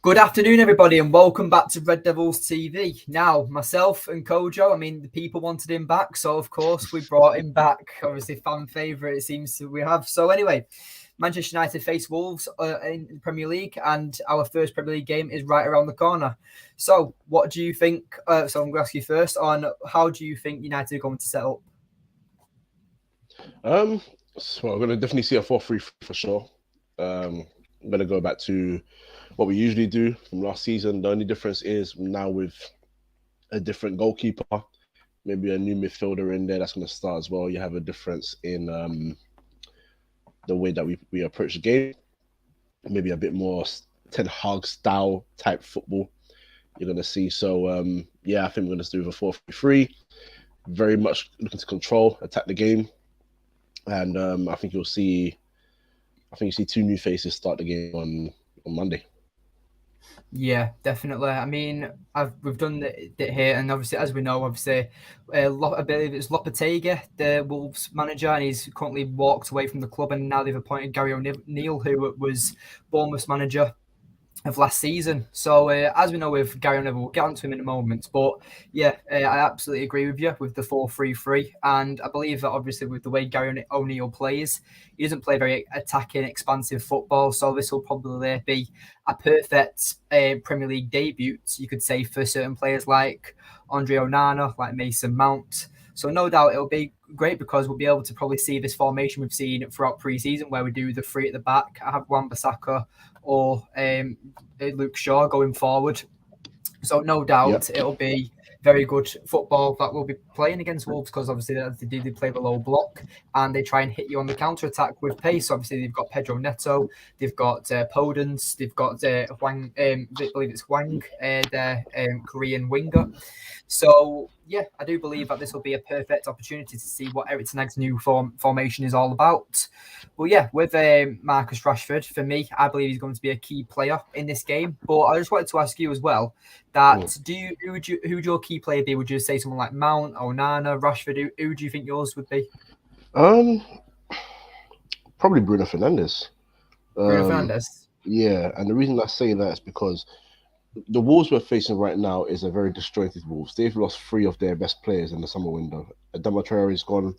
Good afternoon, everybody, and welcome back to Red Devils TV. Now, myself and Kojo, the people wanted him back, so of course we brought him back. Obviously, fan favourite, it seems we have. So anyway, Manchester United face Wolves in the Premier League, and our first Premier League game is right around the corner. So what do you think? So I'm going to ask you first on how do you think United are going to set up? So we're going to definitely see a 4-3 for sure. I'm going to go back to what we usually do from last season. The only difference is now with a different goalkeeper, maybe a new midfielder in there that's going to start as well. You have a difference in the way that we approach the game. Maybe a bit more Ten Hag style type football you're going to see. So, I think we're going to do with a 4-3-3. Very much looking to control, attack the game. And I think you see two new faces start the game on Monday. Yeah, definitely. We've done it here, and obviously, as we know, I believe it's Lopetegui, the Wolves manager, and he's currently walked away from the club, and now they've appointed Gary O'Neill, who was Bournemouth's manager of last season. So as we know with Gary O'Neill, we'll get onto him in a moment. But yeah, I absolutely agree with you with the 4-3-3. And I believe that obviously with the way Gary O'Neill plays, he doesn't play very attacking, expansive football. So this will probably be a perfect Premier League debut, you could say, for certain players like Andre Onana, like Mason Mount. So no doubt it'll be great because we'll be able to probably see this formation we've seen throughout pre-season where we do the three at the back. I have Wan-Bissaka or Luke Shaw going forward. So no doubt It'll be very good football that we'll be playing against Wolves because obviously they play the low block and they try and hit you on the counter-attack with pace. Obviously, they've got Pedro Neto, they've got Podence, they've got Hwang, I believe it's Hwang, their Korean winger. So, yeah, I do believe that this will be a perfect opportunity to see what Erik Ten Hag's new formation is all about. Well, yeah, with Marcus Rashford, for me, I believe he's going to be a key player in this game. But I just wanted to ask you as well, that who would your key player be? Would you say someone like Mount, Onana, Rashford? Who do you think yours would be? Probably Bruno Fernandes. Bruno Fernandes? Yeah, and the reason I say that is because the Wolves we're facing right now is a very disjointed Wolves. They've lost 3 of their best players in the summer window. Adama Traore is gone,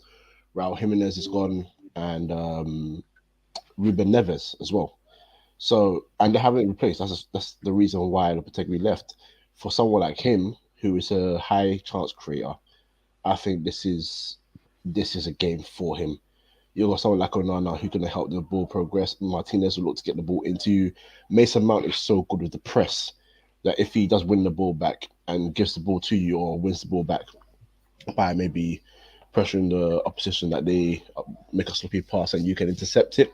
Raul Jimenez is gone, and Ruben Neves as well. So, and they haven't replaced. That's the reason why Lopetegui left. For someone like him, who is a high chance creator, I think this is a game for him. You've got someone like Onana who's going to help the ball progress. Martinez will look to get the ball into you. Mason Mount is so good with the press that if he does win the ball back and gives the ball to you or wins the ball back by maybe pressuring the opposition that they make a sloppy pass and you can intercept it,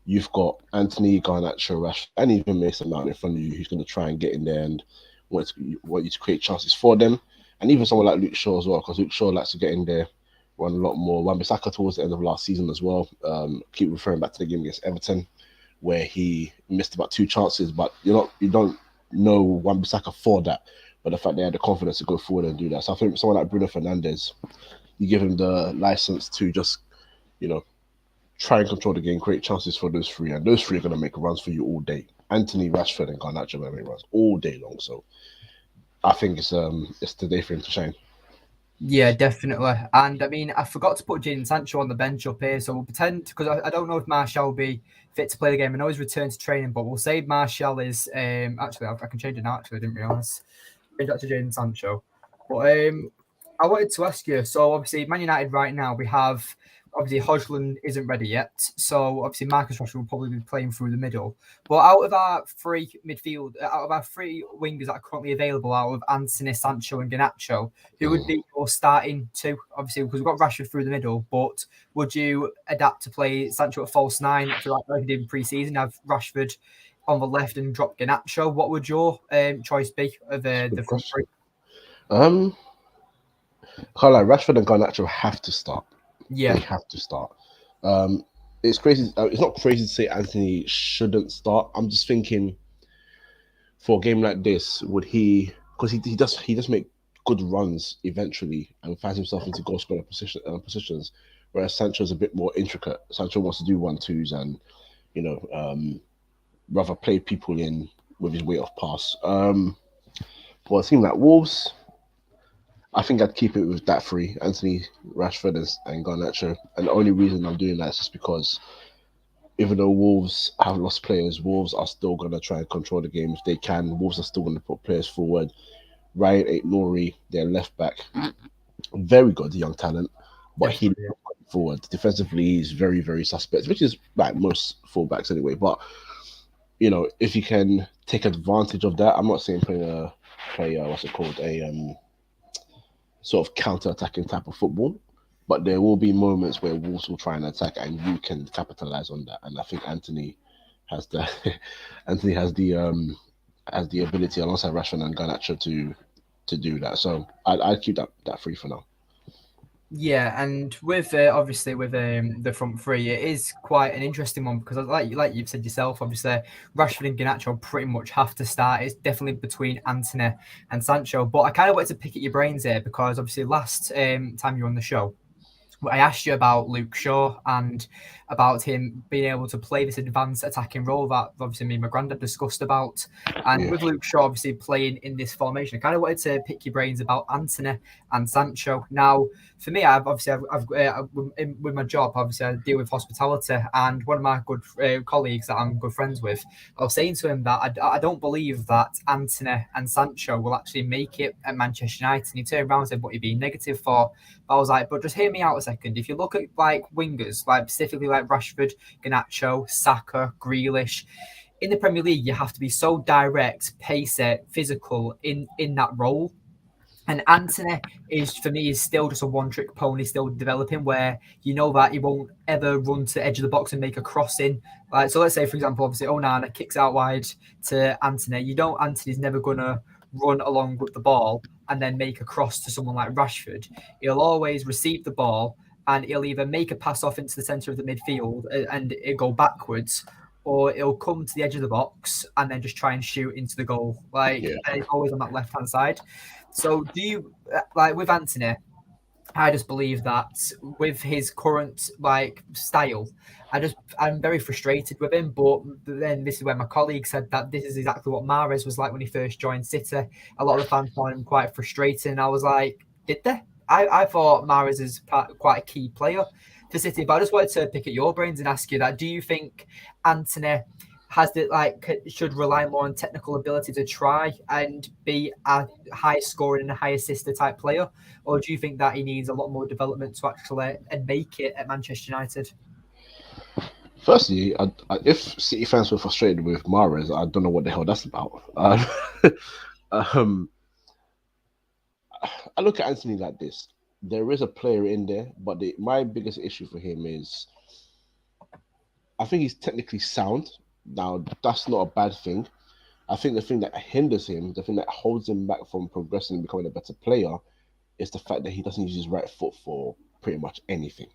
you've got Anthony, Garnacho, Rashford, and even Mason Mount in front of you who's going to try and get in there and want you to create chances for them. And even someone like Luke Shaw as well, because Luke Shaw likes to get in there, run a lot more. Wan-Bissaka towards the end of last season as well. Keep referring back to the game against Everton where he missed about 2 chances, but you don't know Wan-Bissaka for that, but the fact they had the confidence to go forward and do that. So I think someone like Bruno Fernandes, you give him the license to just, try and control the game, create chances for those 3, and those 3 are going to make runs for you all day. Anthony, Rashford, and Garnacho are going to make runs all day long. So I think it's the day for him to shine. Yeah, definitely. And I forgot to put Jadon Sancho on the bench up here, so we'll pretend, because I don't know if Martial will be fit to play the game. I know he's returned to training, but we'll say Martial is actually I can change it now. Actually, I didn't realise. Change that to Jadon Sancho. But I wanted to ask you. So obviously, Man United right now we have obviously Hojlund isn't ready yet. So obviously Marcus Rashford will probably be playing through the middle. But out of our 3 wingers that are currently available, out of Anthony, Sancho, and Garnacho, who would be your starting 2? Obviously, because we've got Rashford through the middle, but would you adapt to play Sancho at false 9 like you did in pre-season? Have Rashford on the left and drop Garnacho? What would your choice be of the front 3? Can't lie, Rashford and Garnacho have to start. Yeah, they have to start. It's crazy. It's not crazy to say Anthony shouldn't start. I'm just thinking, for a game like this, would he? Because he does make good runs eventually and finds himself into goal scorer positions. Whereas Sancho's a bit more intricate. Sancho wants to do 1-2s and rather play people in with his weight of pass. For a team like Wolves, I think I'd keep it with that three: Anthony, Rashford, and Garnacho. And the only reason I'm doing that is just because even though Wolves have lost players, Wolves are still going to try and control the game if they can. Wolves are still going to put players forward. Ryan Aït-Nouri, their left back, very good young talent, but he Definitely. forward defensively he's very very suspect, which is like most fullbacks anyway. But if you can take advantage of that, I'm not saying play what's it called, a sort of counter-attacking type of football. But there will be moments where Wolves will try and attack, and you can capitalize on that. And I think Anthony has the Anthony has the ability alongside Rashford and Garnacho to do that. So I'd keep that free for now. Yeah, and with obviously with the front three, it is quite an interesting one because like you've said yourself, obviously Rashford and Garnacho pretty much have to start. It's definitely between Antony and Sancho. But I kind of wanted to pick at your brains here because obviously last time you were on the show, I asked you about Luke Shaw and about him being able to play this advanced attacking role that obviously me and my granddad discussed about. And Yeah, with Luke Shaw obviously playing in this formation, I kind of wanted to pick your brains about Antony and Sancho. Now, for me, with my job, obviously I deal with hospitality, and one of my good colleagues that I'm good friends with, I was saying to him that I don't believe that Antony and Sancho will actually make it at Manchester United. And he turned around and said, "What are you being negative for?" I was like, but just hear me out a second. If you look at like wingers, like specifically like Rashford, Garnacho, Saka, Grealish, in the Premier League, you have to be so direct, pacey, physical in that role. And Antony is for me is still just a one-trick pony, still developing. Where you know that he won't ever run to the edge of the box and make a crossing. Like so, let's say for example, obviously Onana kicks out wide to Antony. You know Antony's never gonna run along with the ball and then make a cross to someone like Rashford. He'll always receive the ball and he'll either make a pass off into the centre of the midfield and it'll go backwards, or it'll come to the edge of the box and then just try and shoot into the goal. Like yeah. and it's always on that left hand side. So do you like with Anthony? I just believe that with his current like style, I'm very frustrated with him. But then this is where my colleague said that this is exactly what Mahrez was like when he first joined City. A lot of the fans found him quite frustrating. I was like, did they? I thought Mahrez is quite a key player for City, but I just wanted to pick at your brains and ask you that: do you think Anthony has the should rely more on technical ability to try and be a high scoring and a high assister type player? Or do you think that he needs a lot more development to actually and make it at Manchester United? Firstly, if City fans were frustrated with Mahrez, I don't know what the hell that's about. Um, I look at Anthony like this. There is a player in there, but my biggest issue for him is I think he's technically sound. Now, that's not a bad thing. I think the thing that hinders him, the thing that holds him back from progressing and becoming a better player, is the fact that he doesn't use his right foot for pretty much anything.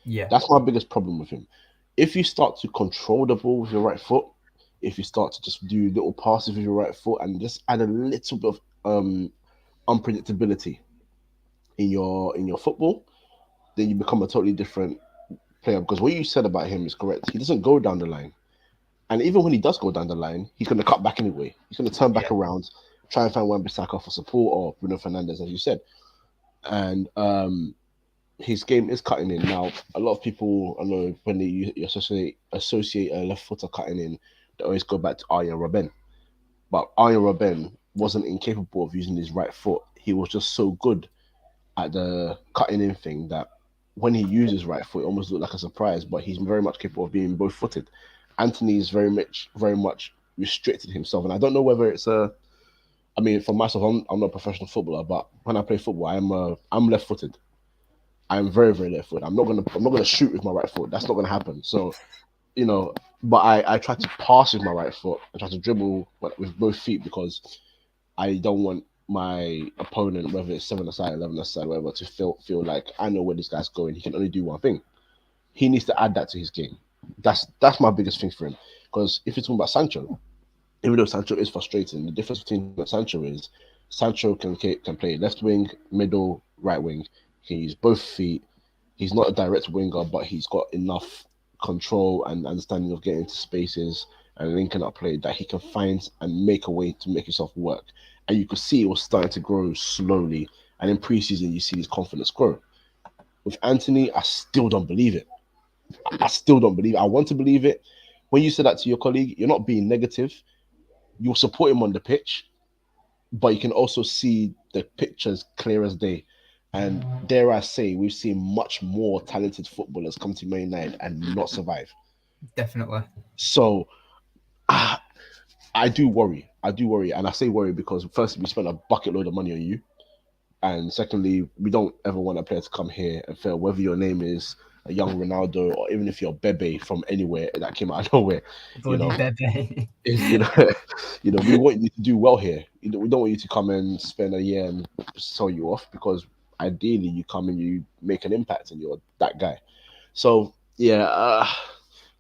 Yeah, That's my biggest problem with him. If you start to control the ball with your right foot, if you start to just do little passes with your right foot and just add a little bit of unpredictability in your football, then you become a totally different player. Because what you said about him is correct. He doesn't go down the line. And even when he does go down the line, he's going to cut back anyway. He's going to turn back yeah, around, try and find Wan-Bissaka for support or Bruno Fernandes, as you said. And his game is cutting in. Now, a lot of people, I know, when you associate a left footer cutting in, they always go back to Arjen Robben. But Arjen Robben wasn't incapable of using his right foot. He was just so good at the cutting in thing that when he uses right foot, it almost looked like a surprise. But he's very much capable of being both footed. Anthony is very much restricted himself, and I don't know whether it's a. I mean, for myself, I'm not a professional footballer, but when I play football, I'm left footed. I'm very very left footed. I'm not gonna shoot with my right foot. That's not gonna happen. So but I try to pass with my right foot. I try to dribble with both feet because I don't want my opponent, whether it's 7 aside, 11 aside, whatever, to feel like I know where this guy's going. He can only do one thing. He needs to add that to his game. That's my biggest thing for him. Because if you're talking about Sancho, even though Sancho is frustrating, the difference between Sancho is Sancho can play left wing, middle, right wing. He can use both feet. He's not a direct winger, but he's got enough control and understanding of getting into spaces and linking up play that he can find and make a way to make himself work. And you could see it was starting to grow slowly. And in preseason, you see his confidence grow. With Anthony, I still don't believe it. I still don't believe it. I want to believe it. When you said that to your colleague, you're not being negative. You'll support him on the pitch, but you can also see the pictures clear as day. And dare I say, we've seen much more talented footballers come to Man United and not survive. Definitely. So I do worry. I do worry. And I say worry because, firstly, we spent a bucket load of money on you. And secondly, we don't ever want a player to come here and fail, whether your name is a young Ronaldo or even if you're Bebe from anywhere that came out of nowhere. You Bloody know, Bebe. you know, we want you to do well here. We don't want you to come and spend a year and sell you off, because ideally you come and you make an impact and you're that guy. So yeah,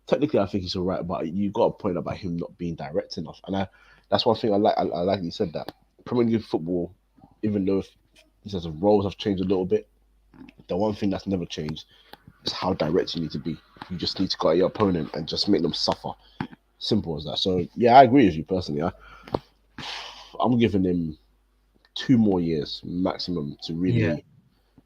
technically I think he's all right, but you got a point about him not being direct enough, and that's one thing I like. I like you said that Premier League football, even though he says the roles have changed a little bit, the one thing that's never changed is how direct you need to be. You just need to go at your opponent and just make them suffer. Simple as that. So yeah, I agree with you personally. I'm giving him 2 more years maximum to Yeah. really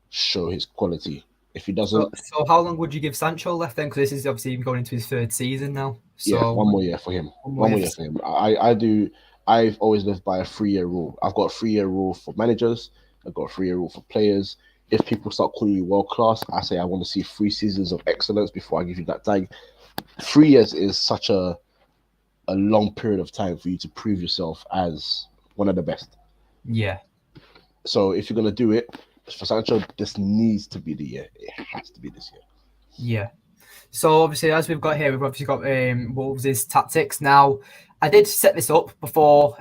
show his quality. If he So, doesn't, so how long would you give Sancho left then? Because this is obviously going into his third season now. yeah, So 1 more year for him. one more One year. more year for him. I do. I've always lived by a 3 year rule. I've got a 3 year rule for managers. I've got a 3 year rule for players. If people start calling you world class, I say I want to see 3 seasons of excellence before I give you that tag. 3 years is such a long period of time for you to prove yourself as one of the best. Yeah. So if you're gonna do it for Sancho, this needs to be the year. It has to be this year. Yeah. So obviously, as we've got here, we've obviously got Wolves' tactics. Now, I did set this up before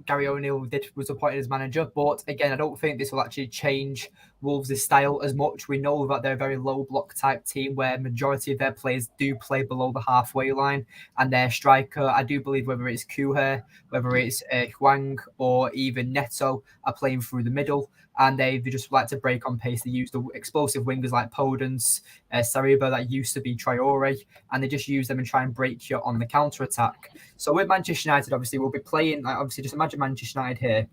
Gary O'Neill was appointed as manager, but again, I don't think this will actually change Wolves' style as much. We know that they're a very low block type team where majority of their players do play below the halfway line, and their striker, I do believe, whether it's Kuhe, whether it's Huang or even Neto, are playing through the middle, and they just like to break on pace. They use the explosive wingers like Podence, Sariba, that used to be Traore, and they just use them and try and break you on the counter attack. So with Manchester United, obviously, we'll be playing, like, obviously, just imagine Manchester United here.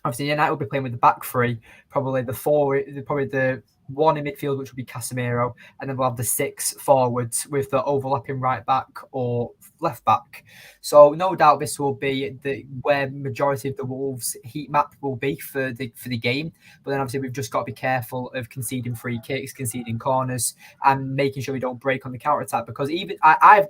Obviously, United will be playing with the back three, probably the one in midfield, which will be Casemiro, and then we'll have the 6 forwards with the overlapping right back or left back. So no doubt this will be where majority of the Wolves heat map will be for the game. But then obviously we've just got to be careful of conceding free kicks, conceding corners, and making sure we don't break on the counter attack. Because even I've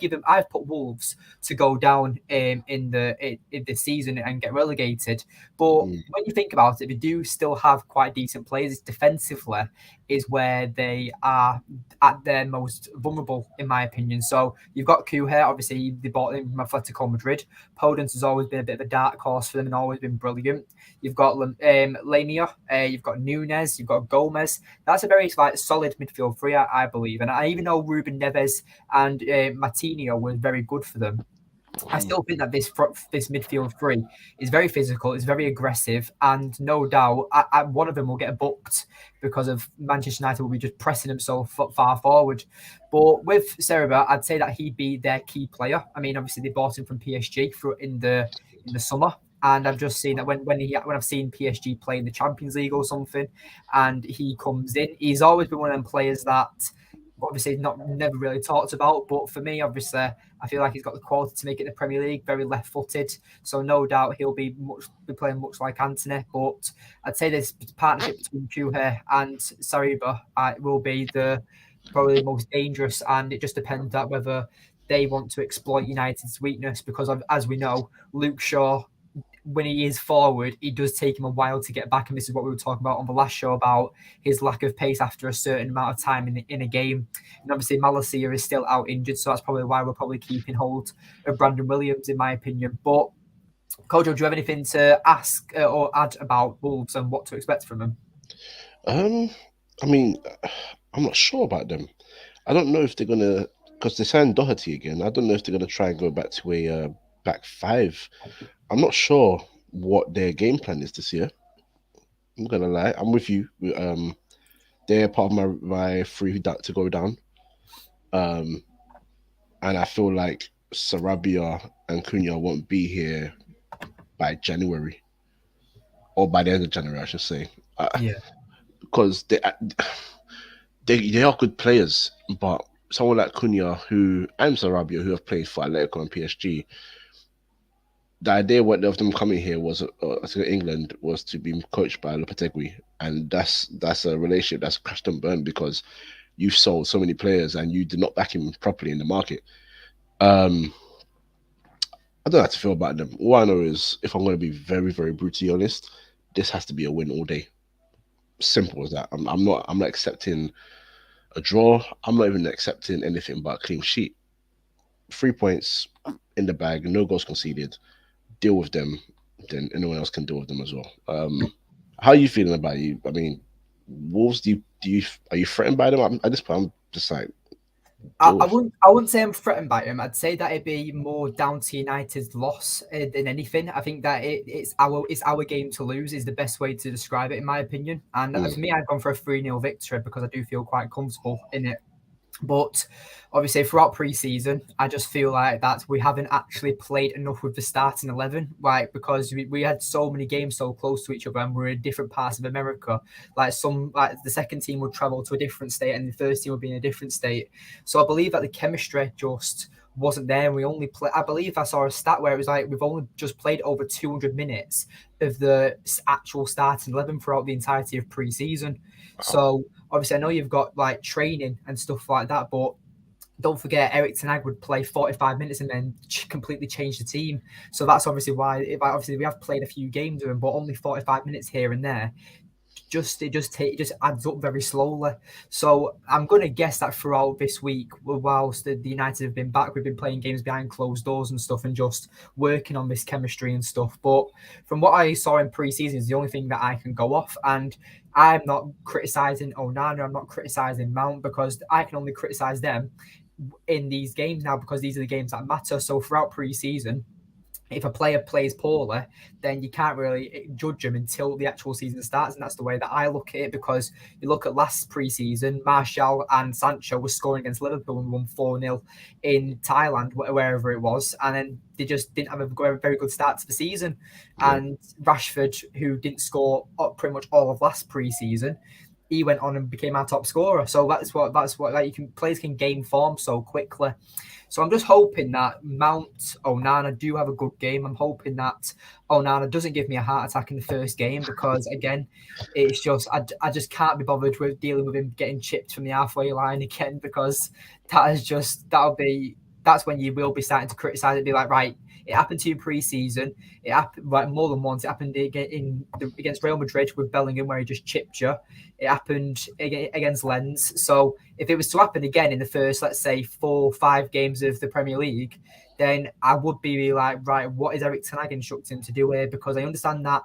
put Wolves to go down in the season and get relegated. But when you think about it, they do still have quite decent players. Defensively is where they are at their most vulnerable, in my opinion. So you've got Kuhe, obviously they bought him from Atletico Madrid. Podence has always been a bit of a dark horse for them and always been brilliant. You've got Lamia, you've got Nunez, you've got Gomez. That's a very solid midfield three, I believe. And I even know Ruben Neves and Martinho were very good for them. I still think that this midfield three is very physical, it's very aggressive, and no doubt one of them will get booked because of Manchester United will be just pressing them so far forward. But with Sariba, I'd say that he'd be their key player. I mean, obviously they bought him from PSG in the summer, and I've just seen that when I've seen PSG play in the Champions League or something, and he comes in, he's always been one of them players that obviously never really talked about. But for me, obviously, I feel like he's got the quality to make it in the Premier League, very left-footed. So no doubt he'll be playing much like Antony. But I'd say this partnership between Kuhe and Sariba will be probably the most dangerous, and it just depends on whether they want to exploit United's weakness, because as we know, Luke Shaw, when he is forward, it does take him a while to get back. And this is what we were talking about on the last show about his lack of pace after a certain amount of time in a game. And obviously, Malacia is still out injured. So that's probably why we're probably keeping hold of Brandon Williams, in my opinion. But, Kojo, do you have anything to ask or add about Wolves and what to expect from them? I mean, I'm not sure about them. I don't know if they're gonna, because they signed Doherty again. I don't know if they're gonna try and go back to a back five. I'm not sure what their game plan is this year. I'm gonna lie. I'm with you. They're part of my three to go down. And I feel like Sarabia and Cunha won't be here by January, or by the end of January, I should say, Yeah. because they are good players, but someone like Cunha who and Sarabia who have played for Atletico and PSG, the idea of them coming here was to England was to be coached by Lopetegui, and that's a relationship that's crashed and burned because you sold so many players and you did not back him properly in the market. Um, I don't know how to feel about them. All I know is, if I'm going to be very, very brutally honest, this has to be a win all day. Simple as that. I'm not accepting a draw. I'm not even accepting anything but a clean sheet. 3 points in the bag, no goals conceded. Deal with them, then anyone else can deal with them as well. How are you feeling about you? I mean, Wolves. Do you are you threatened by them? At this point, I'm just like deal with. I wouldn't say I'm threatened by him. I'd say that it'd be more down to United's loss than anything. I think that it's our game to lose is the best way to describe it, in my opinion. And Mm, for me, I've gone for a 3-0 victory because I do feel quite comfortable in it. But obviously, throughout pre-season, I just feel like that we haven't actually played enough with the starting 11, like because we had so many games so close to each other, and we're in different parts of America. Like the second team would travel to a different state, and the first team would be in a different state. So I believe that the chemistry just wasn't there, and we only play. I believe I saw a stat where it was like we've only just played over 200 minutes of the actual starting 11 throughout the entirety of pre-season. wow. So obviously, I know you've got like training and stuff like that, but don't forget Erik would play 45 minutes and then completely change the team. So that's obviously why. Obviously, we have played a few games with him, but only 45 minutes here and there. It just adds up very slowly. So I'm going to guess that throughout this week, whilst the United have been back, we've been playing games behind closed doors and stuff, and just working on this chemistry and stuff. But from what I saw in pre-season, is the only thing that I can go off. And I'm not criticizing Onana, I'm not criticizing Mount, because I can only criticize them in these games now because these are the games that matter. So throughout pre-season, if a player plays poorly, then you can't really judge him until the actual season starts. And that's the way that I look at it, because you look at last preseason, Martial and Sancho were scoring against Liverpool and won 4-0 in Thailand, wherever it was. And then they just didn't have a very good start to the season. Yeah, And Rashford, who didn't score pretty much all of last preseason, he went on and became our top scorer. So that's what like players can gain form so quickly. So I'm just hoping that Mount Onana do have a good game. I'm hoping that Onana doesn't give me a heart attack in the first game, because again, it's just I just can't be bothered with dealing with him getting chipped from the halfway line again, because that's when you will be starting to criticise it, be like, right, it happened to you pre-season. It happened like more than once. It happened against Real Madrid with Bellingham, where he just chipped you. It happened against Lens. So if it was to happen again in the first, let's say, 4-5 games of the Premier League, then I would be like, right, what is Erik ten Hag instructing him to do here? Because I understand that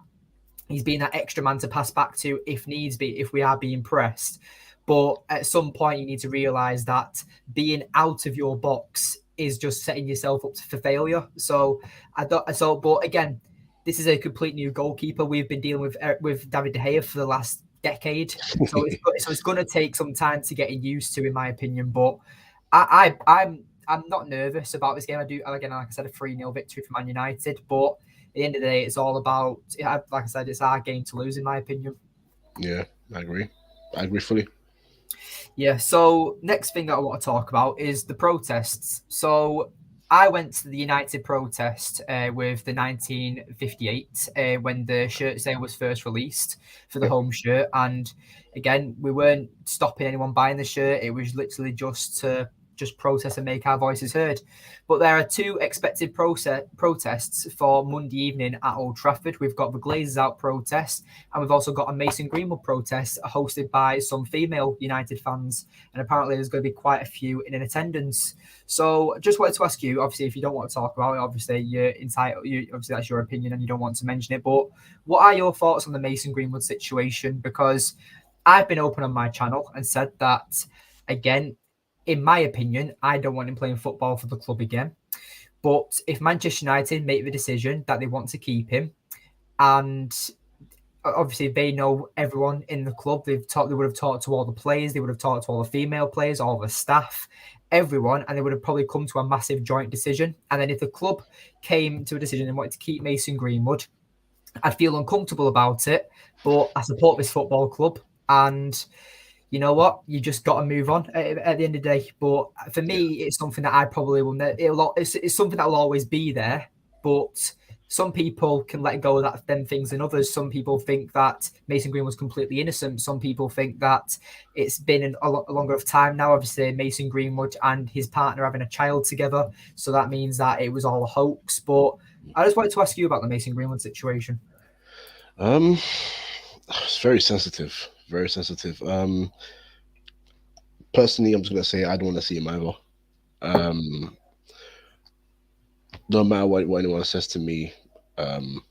he's being that extra man to pass back to if needs be, if we are being pressed. But at some point, you need to realise that being out of your box is just setting yourself up for failure. So but again, this is a complete new goalkeeper. We've been dealing with David De Gea for the last decade, so it's going to take some time to get used to, in my opinion. But I'm not nervous about this game. I do, again, like I said, a 3-0 victory for Man United, but at the end of the day, it's all about, like I said, it's our game to lose, in my opinion. yeah, I agree. I agree fully. Yeah, so next thing that I want to talk about is the protests. So I went to the United protest with the 1958 when the shirt sale was first released for the home shirt. And again, we weren't stopping anyone buying the shirt. It was literally just to protest and make our voices heard. But there are two expected protests for Monday evening at Old Trafford. We've got the Glazers out protest, and we've also got a Mason Greenwood protest hosted by some female United fans. And apparently there's going to be quite a few in attendance. So just wanted to ask you, obviously, if you don't want to talk about it, obviously you're entitled, obviously that's your opinion and you don't want to mention it, but what are your thoughts on the Mason Greenwood situation? Because I've been open on my channel and said that, again, in my opinion, I don't want him playing football for the club again. But if Manchester United make the decision that they want to keep him, and obviously they know everyone in the club. They would have talked to all the players. They would have talked to all the female players, all the staff, everyone, and they would have probably come to a massive joint decision. And then if the club came to a decision and wanted to keep Mason Greenwood, I'd feel uncomfortable about it. But I support this football club, and you know what? You just got to move on at the end of the day. But for me, it's something that I probably will. It's something that will always be there. But some people can let go of that them things than others. Some people think that Mason Green was completely innocent. Some people think that it's been a longer of time now. Obviously, Mason Greenwood and his partner having a child together, so that means that it was all a hoax. But I just wanted to ask you about the Mason Greenwood situation. It's very sensitive. Very sensitive. Personally, I'm just gonna say I don't want to see him either. Um, no matter what anyone says to me, um,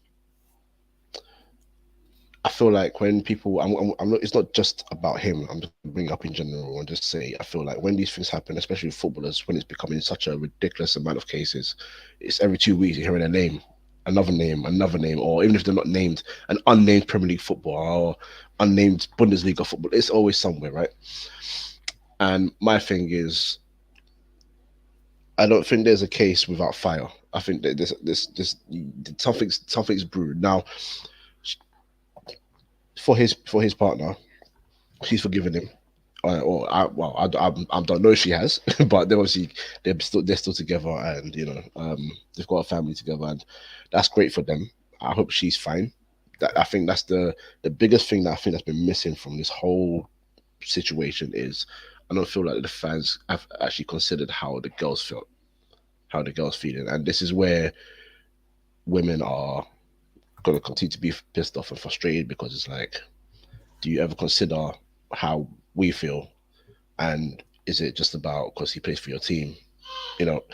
I feel like when people, I'm not, it's not just about him. I'm just bringing up in general and just say, I feel like when these things happen, especially with footballers, when it's becoming such a ridiculous amount of cases, it's every 2 weeks you're hearing another name, or even if they're not named, an unnamed Premier League footballer or unnamed Bundesliga football. It's always somewhere, right? And my thing is, I don't think there's a case without fire. I think that this something's brewed now for his partner. She's forgiven him. I don't know if she has, but they're still together, and they've got a family together, and that's great for them. I hope she's fine. I think that's the biggest thing that I think that's been missing from this whole situation is I don't feel like the fans have actually considered how the girls felt, how the girls feeling, and this is where women are going to continue to be pissed off and frustrated because it's like, do you ever consider how we feel? And is it just about because he plays for your team? You know,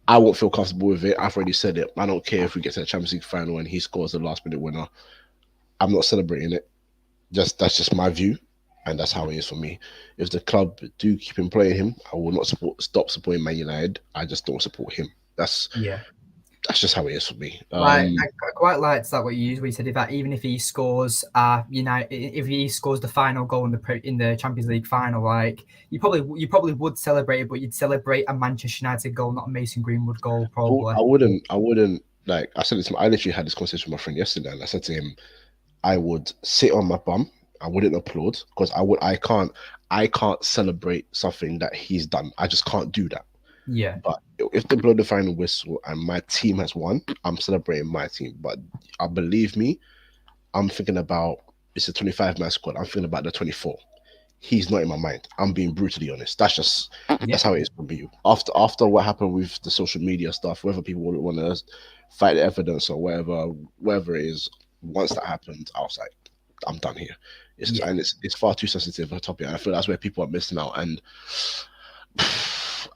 I won't feel comfortable with it. I've already said it. I don't care if we get to the Champions League final and he scores the last minute winner. I'm not celebrating it. That's just my view, and that's how it is for me. If the club do keep employing him, I will not stop supporting Man United. I just don't support him. That's Yeah. that's just how it is for me. Like I quite liked that what you used. Where you said that even if he scores, if he scores the final goal in the Champions League final, like you probably would celebrate it, but you'd celebrate a Manchester United goal, not a Mason Greenwood goal, probably. I wouldn't like. I said this. I literally had this conversation with my friend yesterday, and I said to him, I would sit on my bum. I wouldn't applaud because I can't celebrate something that he's done. I just can't do that. Yeah, But if they blow the final whistle and my team has won, I'm celebrating my team. But believe me, I'm thinking about it's a 25-man squad. I'm thinking about the 24. He's not in my mind. I'm being brutally honest. That's how it is for me. After what happened with the social media stuff, whether people would want to fight the evidence or whatever it is, once that happened, I was like, I'm done here. It's far too sensitive a topic. And I feel that's where people are missing out. And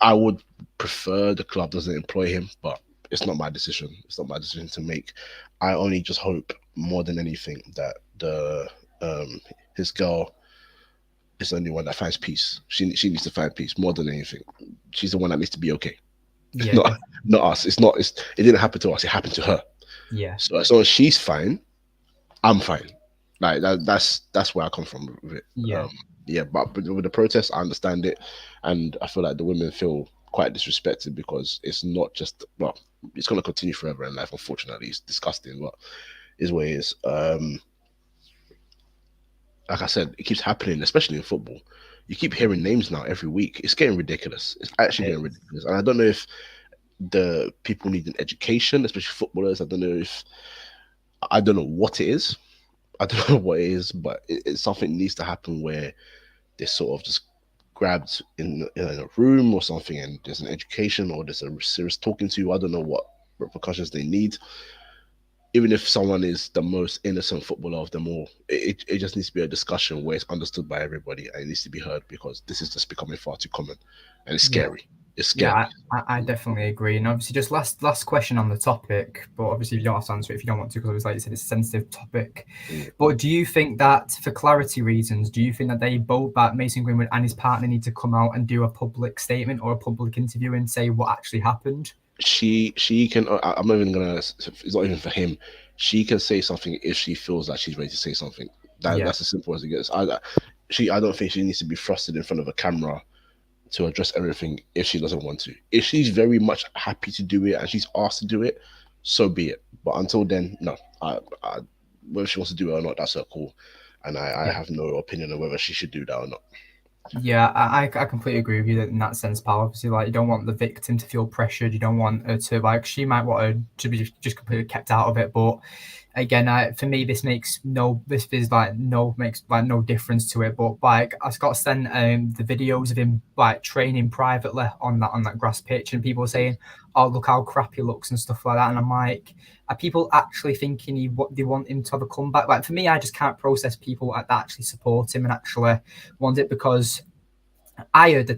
I would prefer the club doesn't employ him, but it's not my decision. It's not my decision to make. I only just hope more than anything that his girl is the only one that finds peace. She needs to find peace more than anything. She's the one that needs to be okay. yeah, Not us. It didn't happen to us. It happened to her. yeah, So as long as she's fine, I'm fine. Like that's where I come from with it. yeah. But with the protests, I understand it, and I feel like the women feel quite disrespected because it's not just it's going to continue forever in life. Unfortunately, it's disgusting, but is what it is. Like I said, it keeps happening, especially in football. You keep hearing names now every week. It's getting ridiculous. It's actually getting ridiculous, and I don't know if the people need an education, especially footballers. I don't know what it is. I don't know what it is, but it's something needs to happen where they're sort of just grabbed in a room or something, and there's an education or there's a serious talking to. I don't know what repercussions they need. Even if someone is the most innocent footballer of them all, it just needs to be a discussion where it's understood by everybody and it needs to be heard because this is just becoming far too common and it's scary. It's scary. Yeah, I definitely agree. And obviously, just last question on the topic, but obviously you don't have to answer it if you don't want to, because like you said, it's a sensitive topic. But do you think that, for clarity reasons, do you think that that Mason Greenwood and his partner need to come out and do a public statement or a public interview and say what actually happened? She can. I'm not even gonna. It's not even for him. she can say something if she feels like she's ready to say something. Yeah. That's as simple as it gets. I don't think she needs to be thrusted in front of a camera to address everything if she doesn't want to. If she's very much happy to do it and she's asked to do it, so be it. But until then, no. Whether she wants to do it or not, that's her call. And I have no opinion on whether she should do that or not. Yeah, I completely agree with you in that sense, pal. Obviously, like, you don't want the victim to feel pressured. You don't want her to, like, she might want her to be just completely kept out of it. But again, for me, this makes no difference to it. But like, I got sent the videos of him like training privately on that grass pitch, and people saying, "Oh, look how crap he looks" and stuff like that. And I'm like, are people actually thinking they want him to have a comeback? Like, for me, I just can't process people that actually support him and actually want it, because I heard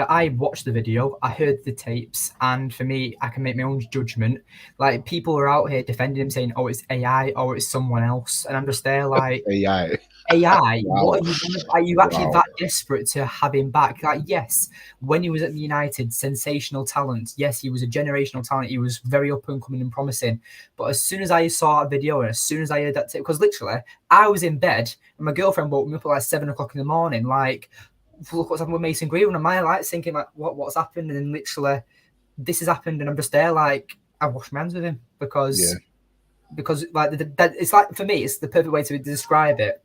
I watched the video, I heard the tapes, and for me, I can make my own judgment. Like, people are out here defending him, saying, "Oh, it's AI, or it's someone else," and I'm just there like, AI. AI, Wow. what are you actually that desperate to have him back? Like, yes, when he was at the United, sensational talent. Yes, he was a generational talent. He was very up and coming and promising. But as soon as I saw a video and as soon as I heard that tip, because literally I was in bed and my girlfriend woke me up at like 7 o'clock in the morning, like, look what's happened with Mason Greenwood, and my like thinking like, what's happened? And then literally this has happened, and I'm just there like, I washed my hands with him because like it's like, for me, it's the perfect way to describe it.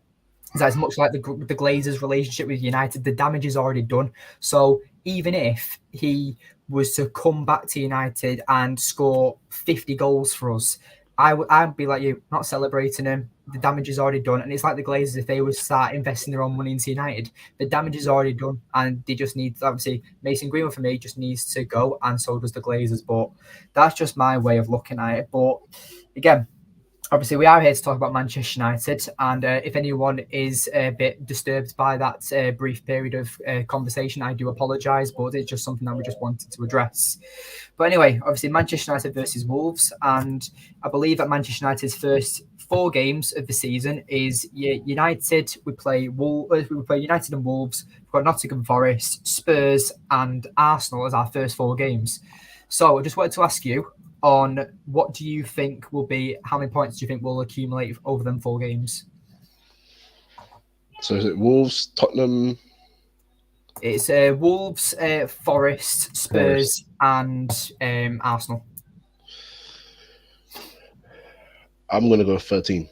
It's much like the Glazers' relationship with United. The damage is already done. So even if he was to come back to United and score 50 goals for us, I'd be like you, not celebrating him. The damage is already done. And it's like the Glazers, if they would start investing their own money into United, the damage is already done. And they just need, obviously, Mason Greenwood for me just needs to go, and so does the Glazers. But that's just my way of looking at it. But again, obviously, we are here to talk about Manchester United, and if anyone is a bit disturbed by that brief period of conversation, I do apologise, but it's just something that we just wanted to address. But anyway, obviously, Manchester United versus Wolves, and I believe that Manchester United's first 4 games of the season is United. We play United and Wolves. We've got Nottingham Forest, Spurs, and Arsenal as our first 4 games. So I just wanted to ask you, on what do you think will be, how many points do you think will accumulate over them 4 games? So is it Wolves, Tottenham? It's Wolves, Forest, Spurs, and Arsenal. I'm gonna go 13.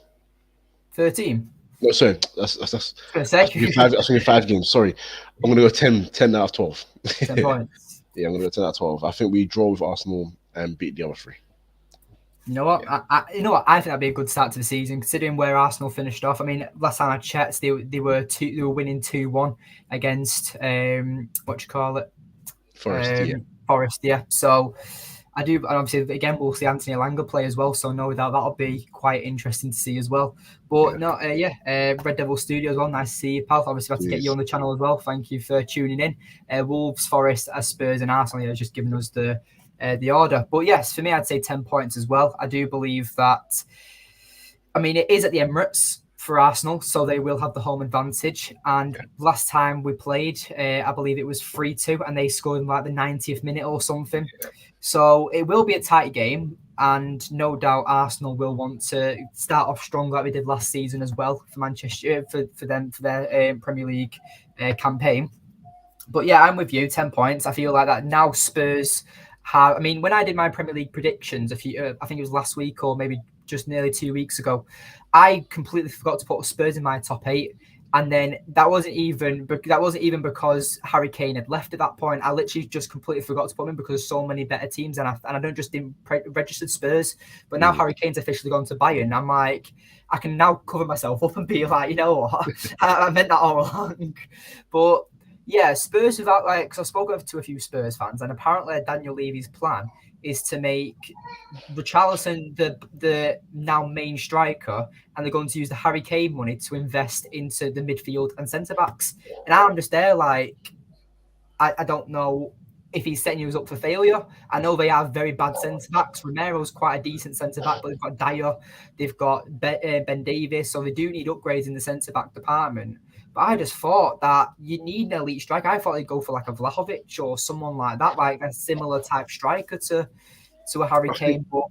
13? No, sorry, that's I was going to say. I was thinking 5 games. Sorry, I'm gonna go 10 out of 12. 10 points. Yeah, I'm gonna go 10 out of 12. I think we draw with Arsenal and beat the other 3. You know what? Yeah. I think that'd be a good start to the season, considering where Arsenal finished off. I mean, last time I checked, they were winning 2-1 against Forest. Forest, yeah. So I do, and obviously again we'll see Anthony Elanga play as well. So no doubt that'll be quite interesting to see as well. But Red Devil Studio as well. Nice to see you, pal. Obviously, have to get you on the channel as well. Thank you for tuning in. Wolves, Forest, Spurs, and Arsenal. Yeah, just giving us the order. But yes, for me, I'd say 10 points as well. I do believe that, I mean, it is at the Emirates for Arsenal, so they will have the home advantage. And last time we played, I believe it was 3-2, and they scored in like the 90th minute or something. So it will be a tight game, and no doubt Arsenal will want to start off strong like we did last season as well for Manchester, for their Premier League campaign. But yeah, I'm with you. 10 points. I feel like that now Spurs have. I mean, when I did my Premier League predictions, I think it was last week or maybe just nearly 2 weeks ago, I completely forgot to put Spurs in my top 8. And then that wasn't even because Harry Kane had left at that point. I literally just completely forgot to put him in because so many better teams, and I didn't register Spurs. But now Harry Kane's officially gone to Bayern. I'm like, I can now cover myself up and be like, you know what, I meant that all along. But yeah, Spurs without because I've spoken to a few Spurs fans, and apparently Daniel Levy's plan is to make Richarlison the now main striker, and they're going to use the Harry Kane money to invest into the midfield and centre backs. And I'm just there like, I don't know if he's setting us up for failure. I know they have very bad centre backs. Romero's quite a decent centre back, but they've got Dyer, they've got Ben Davies, so they do need upgrades in the centre back department. But I just thought that you need an elite striker. I thought they'd go for like a Vlahovic or someone like that, like a similar type striker to a Harry Kane. But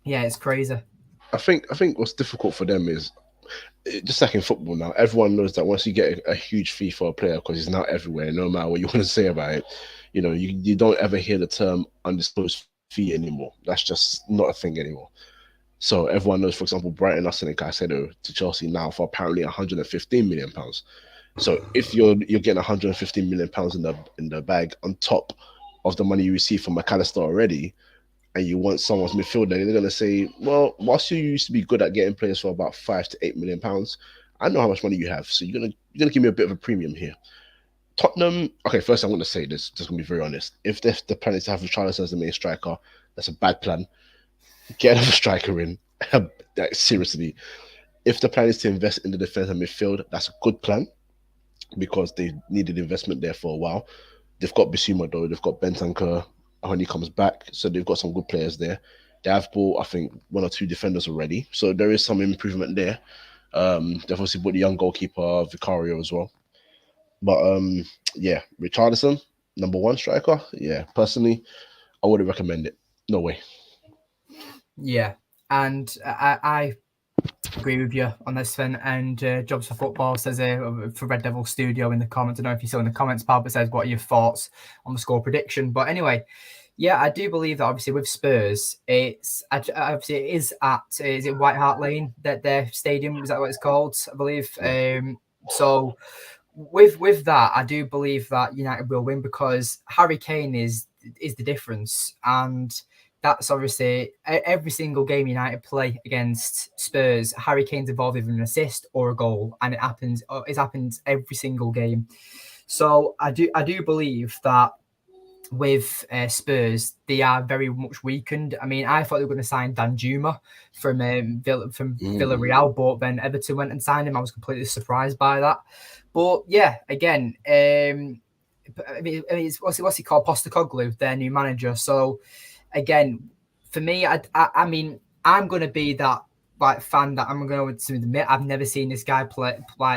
yeah, it's crazy. I think what's difficult for them is just like in football now. Everyone knows that once you get a huge fee for a player because he's now everywhere, no matter what you want to say about it, you don't ever hear the term undisclosed fee anymore. That's just not a thing anymore. So everyone knows, for example, Brighton are selling Caicedo to Chelsea now for apparently 115 million pounds. So if you're getting 115 million pounds in the bag on top of the money you receive from McAllister already, and you want someone's midfielder, they're gonna say, well, whilst you used to be good at getting players for about £5 to £8 million, I know how much money you have, so you're gonna give me a bit of a premium here. Tottenham, okay, first I'm gonna say this, just gonna be very honest. If the plan is to have Richarlison as the main striker, that's a bad plan. Get another striker in. Like, seriously, if the plan is to invest in the defense and midfield, that's a good plan because they needed investment there for a while. They've got Bissouma though. They've got Bentancur when he comes back, so they've got some good players there. They have bought, I think, one or two defenders already, so there is some improvement there. They've obviously bought the young goalkeeper Vicario as well. But yeah, Richardson, number one striker. Yeah, personally, I wouldn't recommend it. No way. Yeah, and I agree with you on this one. And Jobs for Football says for Red Devil Studio in the comments. I don't know if you saw in the comments, pal, but says, what are your thoughts on the score prediction? But anyway, yeah, I do believe that obviously with Spurs, it's obviously it is it White Hart Lane, that their stadium, is that what it's called? I believe. So with that, I do believe that United will win because Harry Kane is the difference, and that's obviously every single game United play against Spurs, Harry Kane's involved with an assist or a goal, and it happens. It happens every single game. So I do believe that with Spurs, they are very much weakened. I mean, I thought they were going to sign Danjuma from Villarreal, but then Everton went and signed him. I was completely surprised by that. But yeah, again, what's he called? Postecoglou, their new manager. So again, for me, I mean, I'm going to be that fan that I'm going to admit I've never seen this guy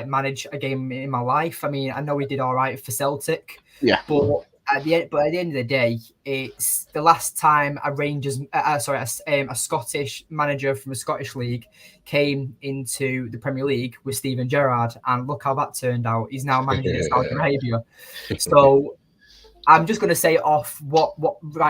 manage a game in my life. I mean, I know he did all right for Celtic, Yeah. but at the end of the day, it's the last time a Scottish manager from a Scottish league came into the Premier League with Steven Gerrard, and look how that turned out. He's now managing in Saudi Arabia. So I'm just going to say off what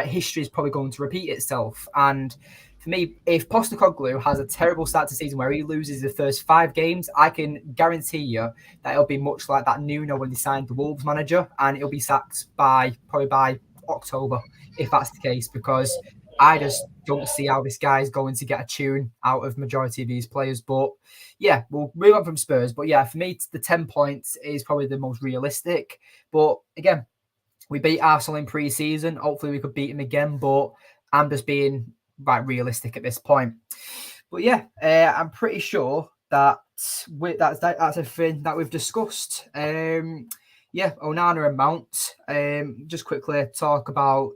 history is probably going to repeat itself. And for me, if Postecoglou has a terrible start to the season where he loses the first 5 games, I can guarantee you that it'll be much like that Nuno when they signed the Wolves manager, and it'll be sacked probably by October, if that's the case, because I just don't see how this guy's going to get a tune out of majority of these players. But yeah, we'll move on from Spurs. But yeah, for me, the 10 points is probably the most realistic. But again, we beat Arsenal in pre-season. Hopefully we could beat him again, but I'm just being realistic at this point. But yeah, I'm pretty sure that that's everything that we've discussed. Yeah, Onana and Mount. Just quickly talk about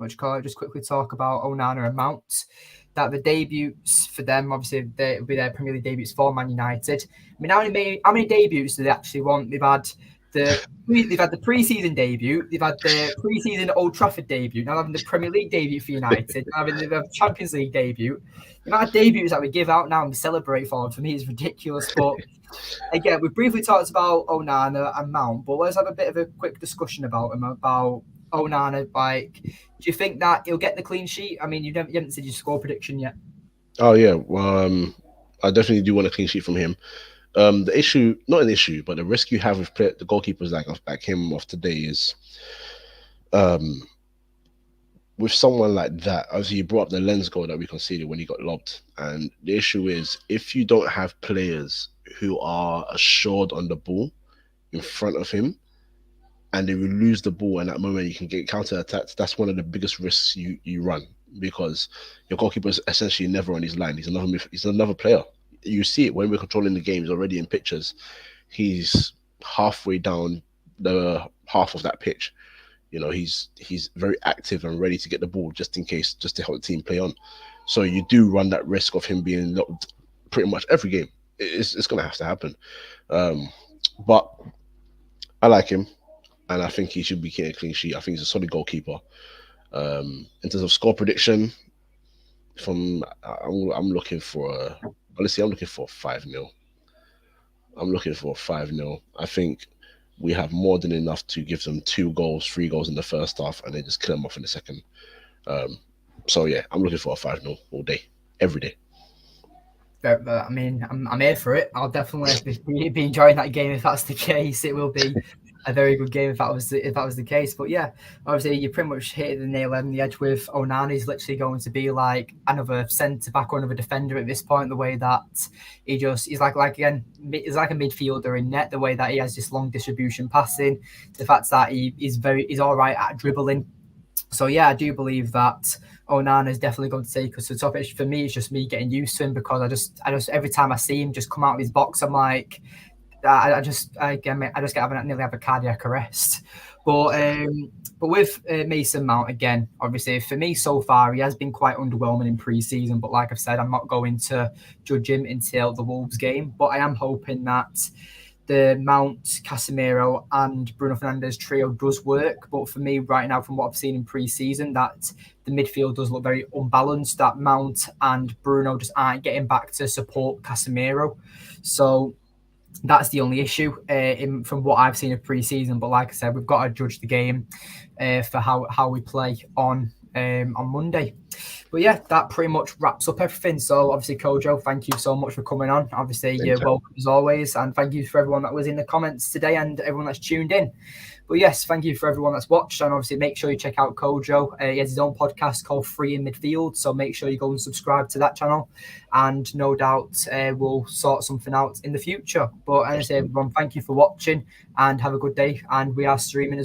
Just quickly talk about Onana and Mount. That the debuts for them, obviously, they'll be their Premier League debuts for Man United. I mean, how many debuts do they actually want? They've had the pre-season debut, they've had the pre-season Old Trafford debut, now having the Premier League debut for United, now having the Champions League debut. The amount of debuts that we give out now and we celebrate for me is ridiculous. But again, we briefly talked about Onana and Mount, but let's have a bit of a quick discussion about him, about Onana. Like, do you think that he'll get the clean sheet? I mean, you haven't said your score prediction yet. Oh yeah. I definitely do want a clean sheet from him. The issue, not an issue, but the risk you have with the goalkeepers like him of today is, with someone like that. Obviously, you brought up the Lens goal that we conceded when he got lobbed, and the issue is if you don't have players who are assured on the ball in front of him, and they will lose the ball, and at that moment you can get counter attacked. That's one of the biggest risks you run, because your goalkeeper is essentially never on his line. He's another player. You see it when we're controlling the games already in pictures. He's halfway down the half of that pitch. He's very active and ready to get the ball just in case, just to help the team play on. So you do run that risk of him being locked pretty much every game. It's going to have to happen. But I like him, and I think he should be getting a clean sheet. I think he's a solid goalkeeper. In terms of score prediction, I'm looking for honestly, I'm looking for 5-0. I'm looking for 5-0. I think we have more than enough to give them 2 goals, 3 goals in the first half, and then just kill them off in the second. So yeah, I'm looking for a 5-0 all day, every day. But, I mean, I'm here for it. I'll definitely be enjoying that game if that's the case. It will be a very good game if that was the case. But yeah, obviously you pretty much hit the nail on the edge with Onana. He's literally going to be like another centre back or another defender at this point. The way that he's like again, he's like a midfielder in net. The way that he has this long distribution passing, the fact that he's all right at dribbling. So yeah, I do believe that Onana is definitely going to take us to the top. For me, it's just me getting used to him because I just every time I see him just come out of his box, I'm like, I just nearly have a cardiac arrest. But with Mason Mount again, obviously for me so far he has been quite underwhelming in pre-season. But like I've said, I'm not going to judge him until the Wolves game. But I am hoping that the Mount, Casemiro, and Bruno Fernandes trio does work. But for me, right now, from what I've seen in pre-season, that the midfield does look very unbalanced. That Mount and Bruno just aren't getting back to support Casemiro. So that's the only issue from what I've seen of pre-season. But like I said, we've got to judge the game for how we play on Monday. But yeah, that pretty much wraps up everything. So obviously, Kojo, thank you so much for coming on. Obviously, you're welcome as always. And thank you for everyone that was in the comments today and everyone that's tuned in. But yes, thank you for everyone that's watched. And obviously, make sure you check out Kojo. He has his own podcast called Free in Midfield. So make sure you go and subscribe to that channel. And no doubt we'll sort something out in the future. But honestly, everyone, thank you for watching and have a good day. And we are streaming as